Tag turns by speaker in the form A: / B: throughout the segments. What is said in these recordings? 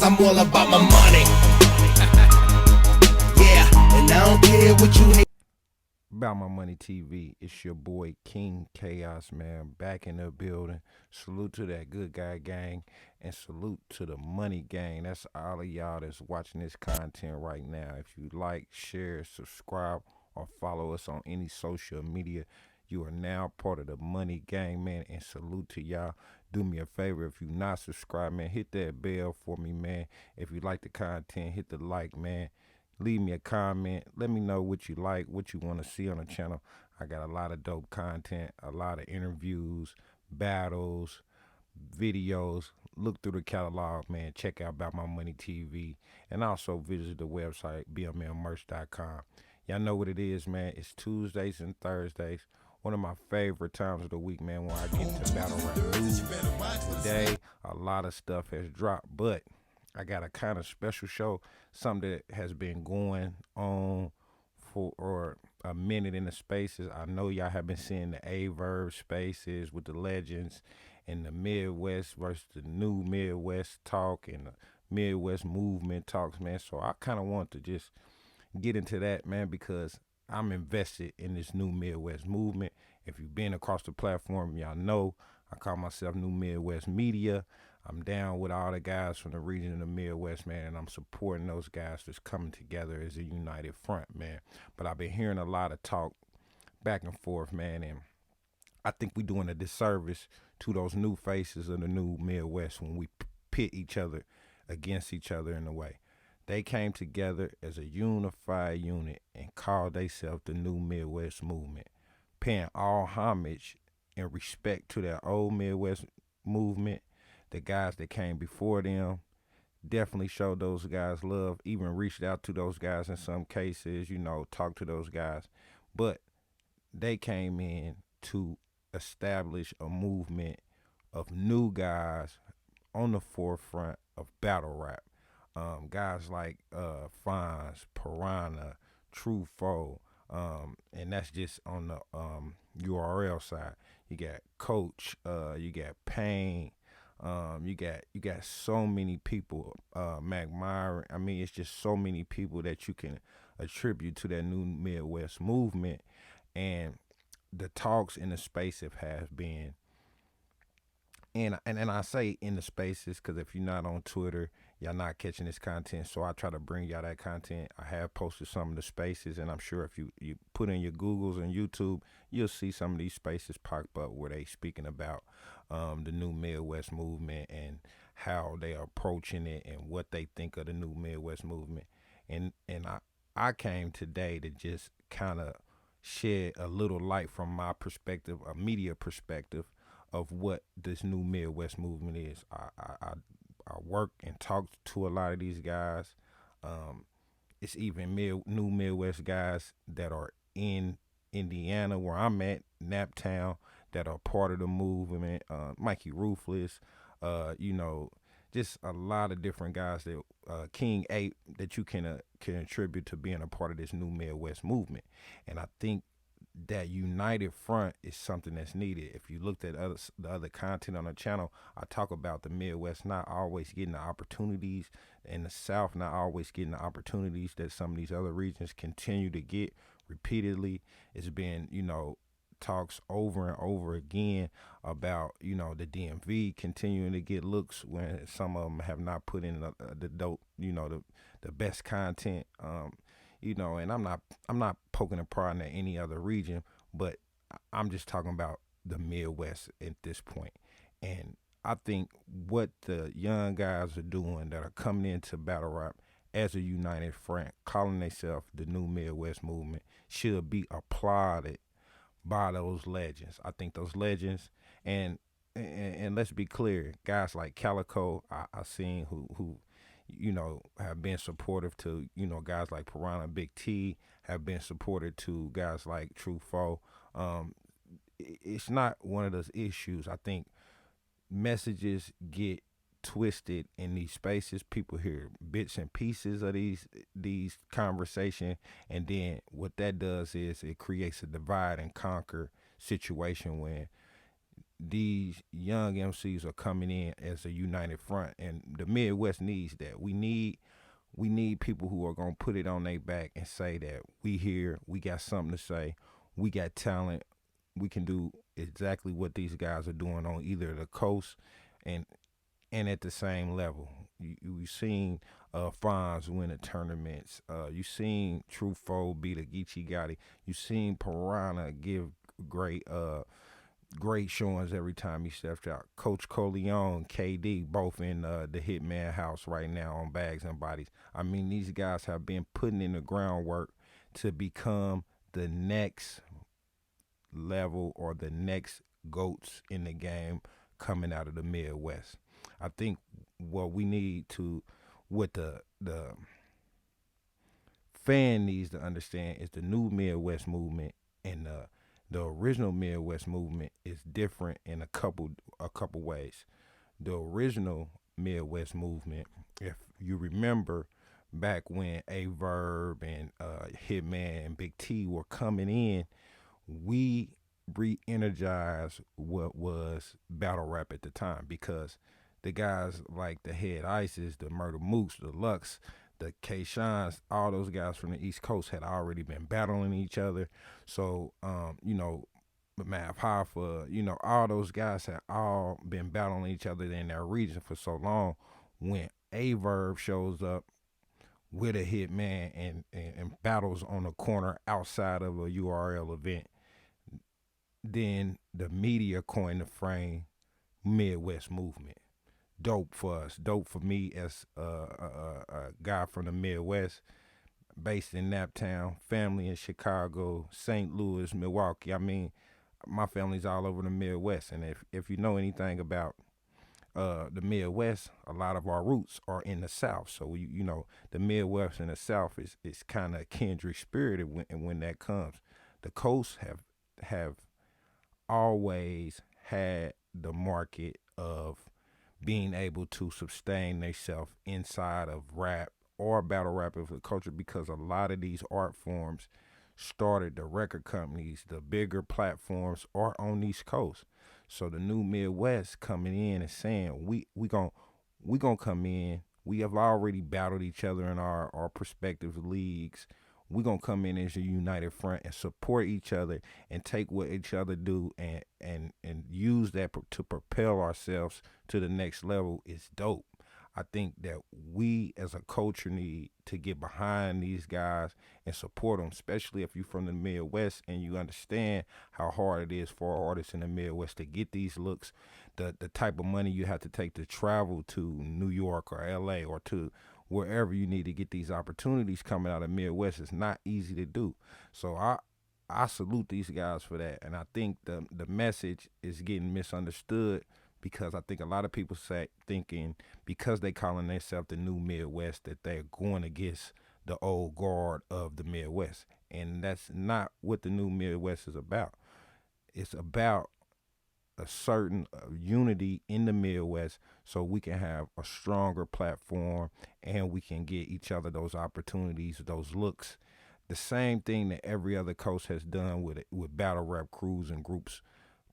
A: I'm all about my money. Yeah, and I don't care what you hate.
B: About My Money TV, it's your boy King Chaos, man, back in the building. Salute to that good guy gang, and salute to the money gang. That's all of y'all that's watching this content right now. If you like, share, subscribe, or follow us on any social media, you are now part of the money gang, man, and salute to y'all. Do me a favor, if you not subscribed, man, hit that bell for me, man. If you like the content, hit the like, man. Leave me a comment. Let me know what you like, what you want to see on the channel. I got a lot of dope content, a lot of interviews, battles, videos. Look through the catalog, man. Check out About My Money TV. And also visit the website, bmlmerch.com. Y'all know what it is, man. It's Tuesdays and Thursdays. One of my favorite times of the week, man, when I get to battle rap news. Today, a lot of stuff has dropped, but I got a kind of special show, something that has been going on for a minute in the spaces. I know y'all have been seeing the Verb spaces with the legends and the Midwest versus the new Midwest talk and the Midwest movement talks, man. So I kind of want to just get into that, man, because I'm invested in this new Midwest movement. If you've been across the platform, y'all know I call myself New Midwest Media. I'm down with all the guys from the region of the Midwest, man, and I'm supporting those guys that's coming together as a united front, man. But I've been hearing a lot of talk back and forth, man, and I think we're doing a disservice to those new faces of the new Midwest when we pit each other against each other in a way. They came together as a unified unit and called themselves the new Midwest movement, paying all homage and respect to that old Midwest movement. The guys that came before them definitely showed those guys love, even reached out to those guys in some cases, talked to those guys. But they came in to establish a movement of new guys on the forefront of battle rap. Guys like Fonz, Piranha, True Foe, and that's just on the URL side. You got Coach, you got Payne, you got so many people, Mac Myron. I mean, it's just so many people that you can attribute to that new Midwest movement, and the talks in the space have been. And I say in the spaces because if you're not on Twitter, y'all not catching this content. So I try to bring y'all that content. I have posted some of the spaces, and I'm sure if you put in your Googles and YouTube, you'll see some of these spaces pop up where they speaking about the new Midwest movement and how they are approaching it and what they think of the new Midwest movement. And I came today to just kind of shed a little light from my perspective, a media perspective, of what this new Midwest movement is. I work and talk to a lot of these guys. It's even new Midwest guys that are in Indiana, where I'm at, Naptown, that are part of the movement. Mikey Ruthless, just a lot of different guys that King Ape that you can attribute to being a part of this new Midwest movement. And I think that united front is something that's needed. If you looked at the other content on the channel, I talk about the Midwest not always getting the opportunities, and the South not always getting the opportunities that some of these other regions continue to get repeatedly. It's been, talks over and over again about, the DMV continuing to get looks when some of them have not put in the dope, the best content. And I'm not poking a prod into any other region, but I'm just talking about the Midwest at this point. And I think what the young guys are doing that are coming into battle rap as a united front, calling themselves the new Midwest movement, should be applauded by those legends. I think those legends, and let's be clear, guys like Calico, I seen who have been supportive to, guys like Piranha, Big T, have been supportive to guys like True Foe. It's not one of those issues. I think messages get twisted in these spaces. People hear bits and pieces of these conversation, and then what that does is it creates a divide and conquer situation when these young MCs are coming in as a united front, and the Midwest needs that. We need people who are gonna put it on their back and say that we here, we got something to say, we got talent, we can do exactly what these guys are doing on either the coast and at the same level. You seen Fonz win the tournaments. You seen Truffaut beat a Geechee Gotti. You seen Piranha give great great showings every time he steps out. Coach Coleon, KD, both in the Hitman house right now on Bags and Bodies. I mean, these guys have been putting in the groundwork to become the next level or the next goats in the game coming out of the Midwest. I think what we need to, what the fan needs to understand is the new Midwest movement and the original Midwest movement is different in a couple ways. The original Midwest movement, if you remember back when A Verb and Hitman and Big T were coming in, we re-energized what was battle rap at the time because the guys like the Head Ices, the Murder Mooks, the Lux, the K Shines, all those guys from the East Coast had already been battling each other. So, Mav Hoffa, all those guys had all been battling each other in their region for so long. When A Verb shows up with a Hitman and battles on a corner outside of a URL event, then the media coined the frame Midwest movement. Dope for us, dope for me as a guy from the Midwest, based in Naptown, family in Chicago, St. Louis, Milwaukee. I mean, my family's all over the Midwest, and if you know anything about the Midwest, a lot of our roots are in the South. So the Midwest and the South is kind of kindred spirited when that comes. The coasts have always had the market of being able to sustain themselves inside of rap or battle rap of the culture because a lot of these art forms started the record companies, the bigger platforms are on these coasts. So the new Midwest coming in and saying we gonna come in. We have already battled each other in our prospective leagues. We're gonna come in as a united front and support each other and take what each other do and use that to propel ourselves to the next level is dope. I think that we as a culture need to get behind these guys and support them, especially if you're from the Midwest and you understand how hard it is for artists in the Midwest to get these looks, the type of money you have to take to travel to New York or LA or to wherever you need to get these opportunities coming out of Midwest is not easy to do. So I salute these guys for that, and I think the message is getting misunderstood because I think a lot of people thinking because they calling themselves the new Midwest that they're going against the old guard of the Midwest, and that's not what the new Midwest is about. It's about a certain unity in the Midwest so we can have a stronger platform and we can get each other those opportunities, those looks. The same thing that every other coast has done with battle rap crews and groups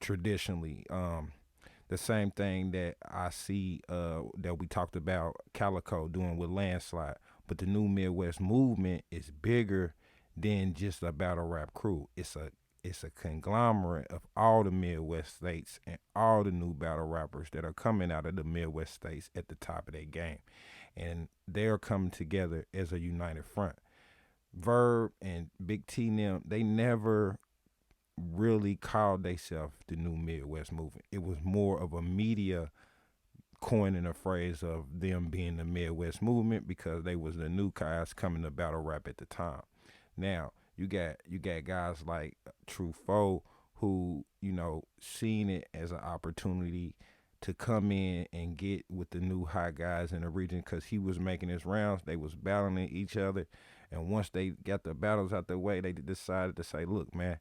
B: traditionally. The same thing that I see that we talked about Calico doing with Landslide. But the new Midwest movement is bigger than just a battle rap crew. It's a conglomerate of all the Midwest states and all the new battle rappers that are coming out of the Midwest states at the top of their game. And they're coming together as a united front. Verb and Big T and them, they never really called themselves the new Midwest movement. It was more of a media coining a phrase of them being the Midwest movement because they was the new guys coming to battle rap at the time. Now you got guys like Truffaut who seen it as an opportunity to come in and get with the new hot guys in the region because he was making his rounds. They was battling each other, and once they got the battles out the way, they decided to say, "Look, man,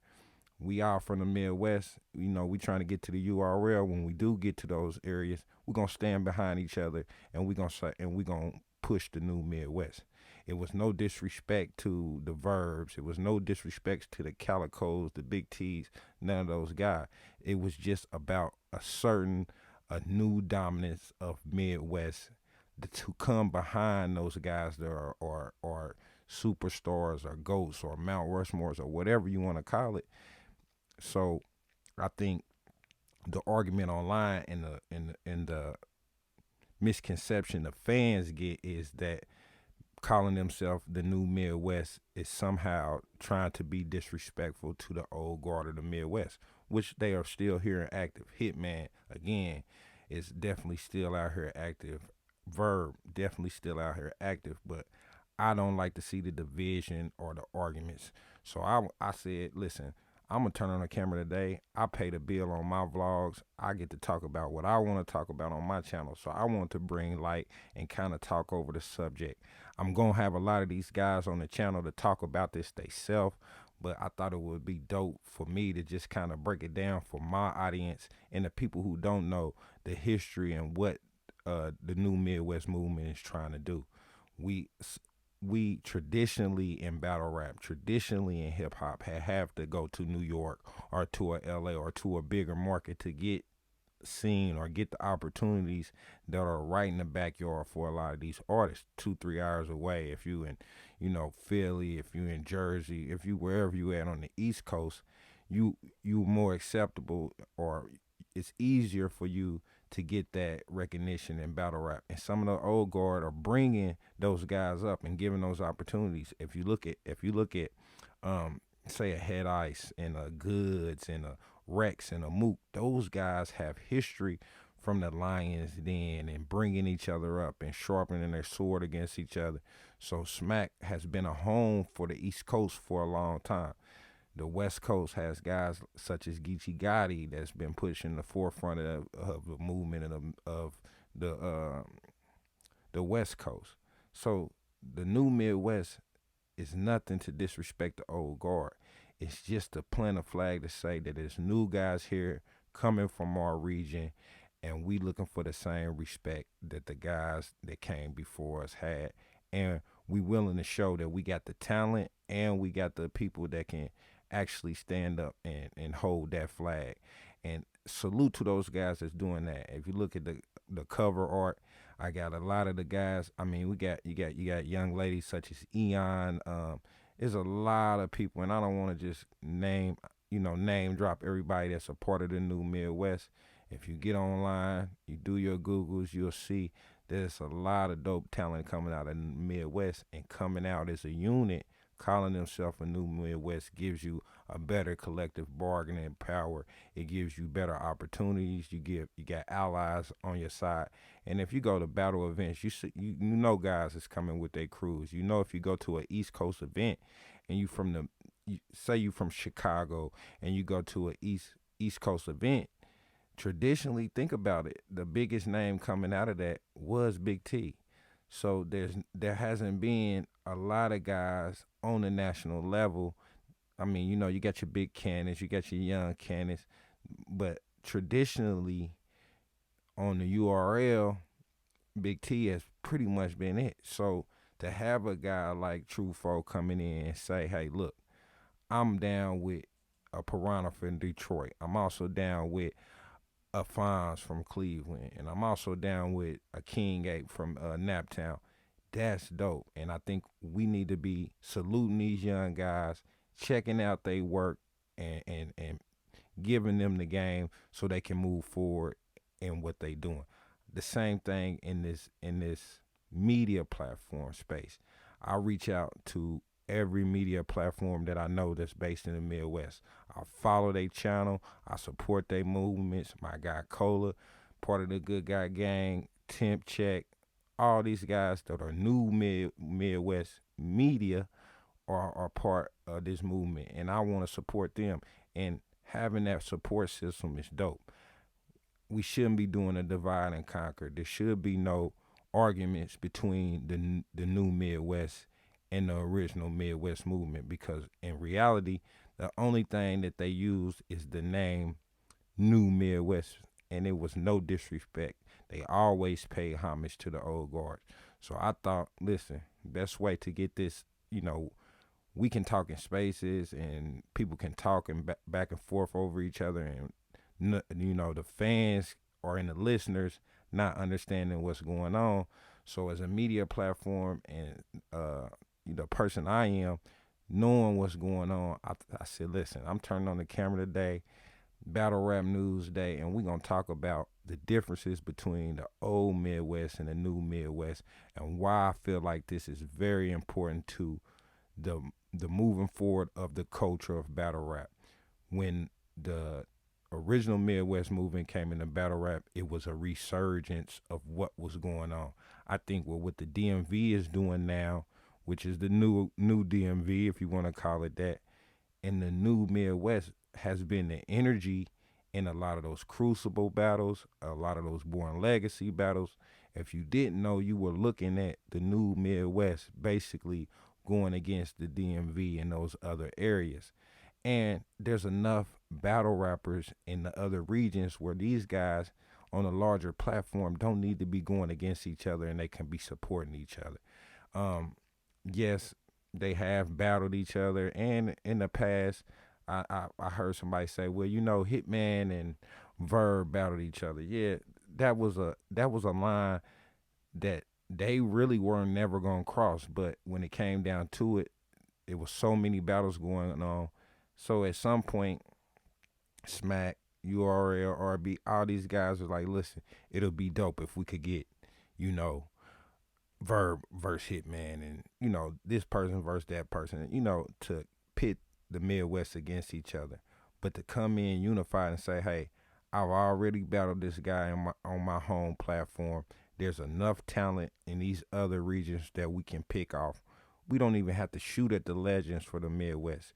B: we all from the Midwest. We trying to get to the URL. When we do get to those areas, we're gonna stand behind each other, and we gonna push the new Midwest. It was no disrespect to the Verbs. It was no disrespect to the Calicos, the Big T's, none of those guys. It was just about a new dominance of Midwest to come behind those guys that are superstars or goats or Mount Rushmores or whatever you want to call it. So I think the argument online and the misconception the fans get is that calling themselves the new Midwest is somehow trying to be disrespectful to the old guard of the Midwest, which they are still here and active. Hitman, again, is definitely still out here active. Verb, definitely still out here active, but I don't like to see the division or the arguments. So I said, listen, I'm gonna turn on the camera today. I pay the bill on my vlogs. I get to talk about what I want to talk about on my channel. So I want to bring light and kind of talk over the subject. I'm gonna have a lot of these guys on the channel to talk about this themselves, but I thought it would be dope for me to just kind of break it down for my audience and the people who don't know the history and what the new Midwest movement is trying to do. We we traditionally in battle rap, traditionally in hip hop, have to go to New York or to a LA or to a bigger market to get seen or get the opportunities that are right in the backyard for a lot of these artists, 2-3 hours away. If you in, Philly, if you in Jersey, if you wherever you at on the East Coast, you more acceptable, or it's easier for you to get that recognition in battle rap. And some of the old guard are bringing those guys up and giving those opportunities. If you look at say a Head Ice and a Goods and a Rex and a Mook, those guys have history from the Lions Den and bringing each other up and sharpening their sword against each other. So Smack has been a home for the East Coast for a long time. The West Coast has guys such as Geechee Gotti that's been pushing the forefront of the movement of the West Coast. So the new Midwest is nothing to disrespect the old guard. It's just to plant a flag to say that there's new guys here coming from our region, and we looking for the same respect that the guys that came before us had. And we willing to show that we got the talent and we got the people that can actually stand up and hold that flag. And salute to those guys that's doing that. If you look at the cover art, I got a lot of the guys. I mean, you got young ladies such as Eon. There's a lot of people, and I don't want to just name drop everybody that's a part of the new Midwest. If you get online, you do your Googles, you'll see there's a lot of dope talent coming out of the Midwest, and coming out as a unit, calling themselves a new Midwest gives you a better collective bargaining power. It gives you better opportunities. You got allies on your side. And if you go to battle events, you know guys is coming with their crews. You know, if you go to an East Coast event and say you from Chicago and you go to an East Coast event, traditionally, think about it, the biggest name coming out of that was Big T. So there hasn't been a lot of guys on the national level. I mean, you got your big cannons, you got your young cannons, but traditionally on the URL, Big T has pretty much been it. So to have a guy like True Foe coming in and say, hey, look, I'm down with a Piranha from Detroit. I'm also down with a Fonz from Cleveland, and I'm also down with a King Ape from Naptown. That's dope, and I think we need to be saluting these young guys, checking out their work, and giving them the game so they can move forward in what they doing. The same thing in this media platform space. I reach out to every media platform that I know that's based in the Midwest. I follow their channel. I support their movements. My guy Cola, part of the Good Guy Gang, Temp Check, all these guys that are new Midwest media are part of this movement, and I want to support them. And having that support system is dope. We shouldn't be doing a divide and conquer. There should be no arguments between the new Midwest and the original Midwest movement, because in reality, the only thing that they used is the name New Midwest, and it was no disrespect. They always paid homage to the old guards. So I thought, listen, best way to get this, you know, we can talk in spaces and people can talk and back and forth over each other, and you know, the fans or in the listeners not understanding what's going on. So as a media platform and the person I am, knowing what's going on, I said, listen, I'm turning on the camera today, battle rap news day, and we're gonna talk about the differences between the old Midwest and the new Midwest, and why I feel like this is very important to the the moving forward of the culture of battle rap. When the original Midwest movement came into battle rap, it was a resurgence of what was going on. I think what the DMV is doing now, which is the new DMV, if you want to call it that, in the new Midwest, has been the energy in a lot of those crucible battles, a lot of those born legacy battles. If you didn't know, you were looking at the new Midwest basically going against the DMV and those other areas. And there's enough battle rappers in the other regions where these guys on a larger platform don't need to be going against each other, and they can be supporting each other. Yes, they have battled each other, and in the past, I heard somebody say, well, you know, Hitman and Verb battled each other. Yeah, that was a line that they really were never gonna cross. But when it came down to it, it was so many battles going on. So at some point, Smack, URL, RB, all these guys was like, listen, it'll be dope if we could get, you know, Verb versus Hitman, and this person versus that person, to pit the Midwest against each other, but to come in unified and say, hey, I've already battled this guy on my home platform. There's enough talent in these other regions that we can pick off. We don't even have to shoot at the legends for the Midwest.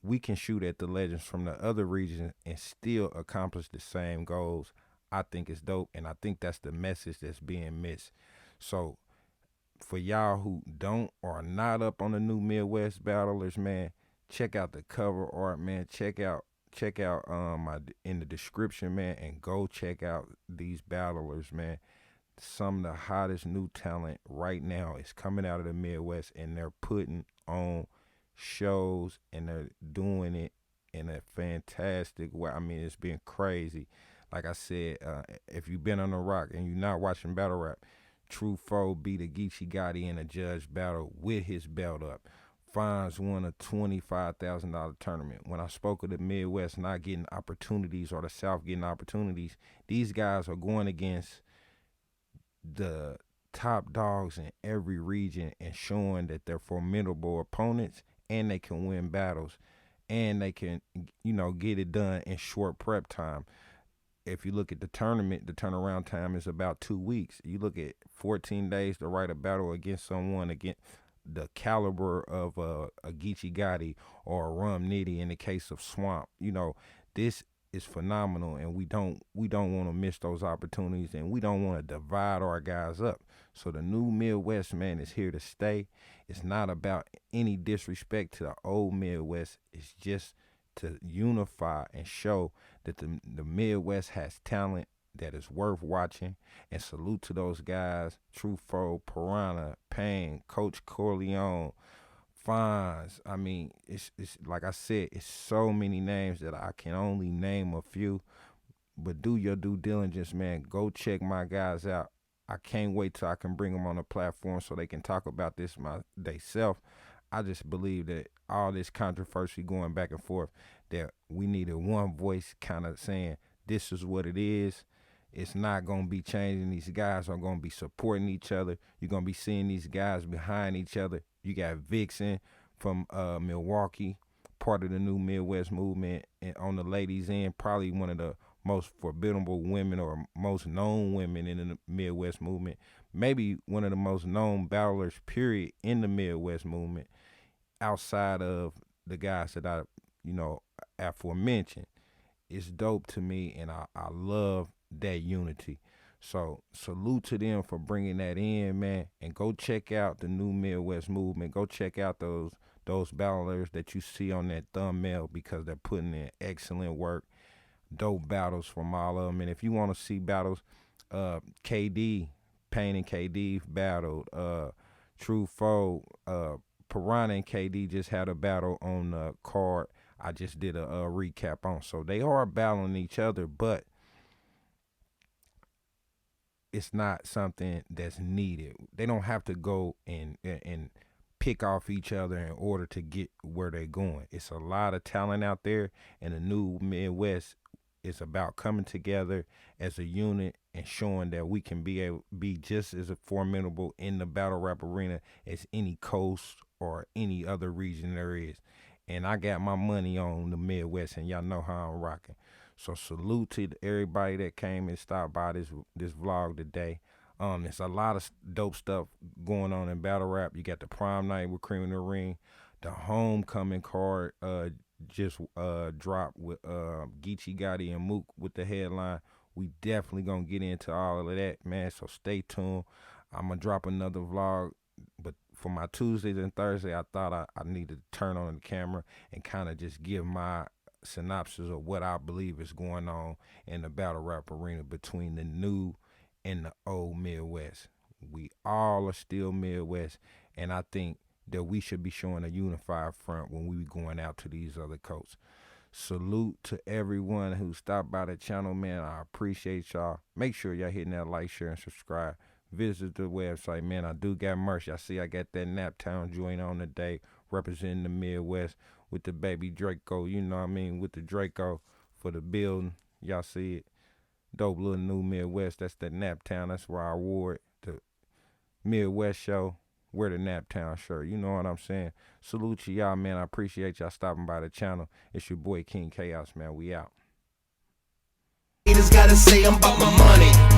B: We can shoot at the legends from the other regions and still accomplish the same goals. I think it's dope, and I think that's the message that's being missed. So for y'all who don't or are not up on the new Midwest battlers, man, check out the cover art, man. Check out my in the description, man, and go check out these battlers, man. Some of the hottest new talent right now is coming out of the Midwest, and they're putting on shows and they're doing it in a fantastic way. I mean, it's been crazy. Like I said, if you've been on the rock and you're not watching battle rap, True Foe beat a Geechee Gotti in a judge battle with his belt up. Fonz won a $25,000 tournament. When I spoke of the Midwest not getting opportunities or the South getting opportunities, these guys are going against the top dogs in every region and showing that they're formidable opponents, and they can win battles, and they can, get it done in short prep time. If you look at the tournament, the turnaround time is about 2 weeks. You look at 14 days to write a battle against someone against the caliber of a Geechee Gotti or a Rum Nitty in the case of Swamp. This is phenomenal, and we don't want to miss those opportunities, and we don't want to divide our guys up. So the new Midwest, man, is here to stay. It's not about any disrespect to the old Midwest. It's just to unify and show that the Midwest has talent that is worth watching. And salute to those guys: Truffaut, Piranha, Payne, Coach Corleone, Fonz. I mean, it's like I said, it's so many names that I can only name a few. But do your due diligence, man. Go check my guys out. I can't wait till I can bring them on the platform so they can talk about this they self. I just believe that all this controversy going back and forth, that we needed one voice kind of saying this is what it is. It's not going to be changing. These guys are going to be supporting each other. You're going to be seeing these guys behind each other. You got Vixen from Milwaukee, part of the new Midwest movement, and on the ladies' end, probably one of the most formidable women or most known women in the Midwest movement. Maybe one of the most known battlers, period, in the Midwest movement, outside of the guys that I, aforementioned. It's dope to me, and I love that unity. So salute to them for bringing that in, man. And go check out the new Midwest movement. Go check out those battlers that you see on that thumbnail, because they're putting in excellent work. Dope battles from all of them. And if you want to see battles, KD Payne and KD battled. True Foe, Piranha and KD just had a battle on the card. I just did a recap on. So they are battling each other, but it's not something that's needed. They don't have to go and pick off each other in order to get where they're going. It's a lot of talent out there, and the new Midwest is about coming together as a unit and showing that we can be just as formidable in the battle rap arena as any coast or any other region there is. And I got my money on the Midwest, and y'all know how I'm rocking. So salute to everybody that came and stopped by this vlog today. There's a lot of dope stuff going on in battle rap. You got the prom night with Cream in the Ring, the homecoming card just dropped with Geechee Gotti and Mook with the headline. We definitely gonna get into all of that, man. So stay tuned. I'm gonna drop another vlog, but for my Tuesdays and Thursdays, I thought I needed to turn on the camera and kind of just give my synopsis of what I believe is going on in the battle rap arena between the new and the old Midwest. We all are still Midwest, and I think that we should be showing a unified front when we be going out to these other coasts. Salute to everyone who stopped by the channel, man. I appreciate y'all. Make sure y'all hitting that like, share, and subscribe. Visit the website, man. I do got merch. I see I got that Naptown joint on today, representing the Midwest with the baby Draco. You know what I mean? With the Draco for the building. Y'all see it. Dope little new Midwest. That's the Naptown. That's where I wore it. The Midwest show. Wear the Naptown shirt. You know what I'm saying? Salute to y'all, man. I appreciate y'all stopping by the channel. It's your boy King Chaos, man. We out.
A: Haters gotta say I'm about my money.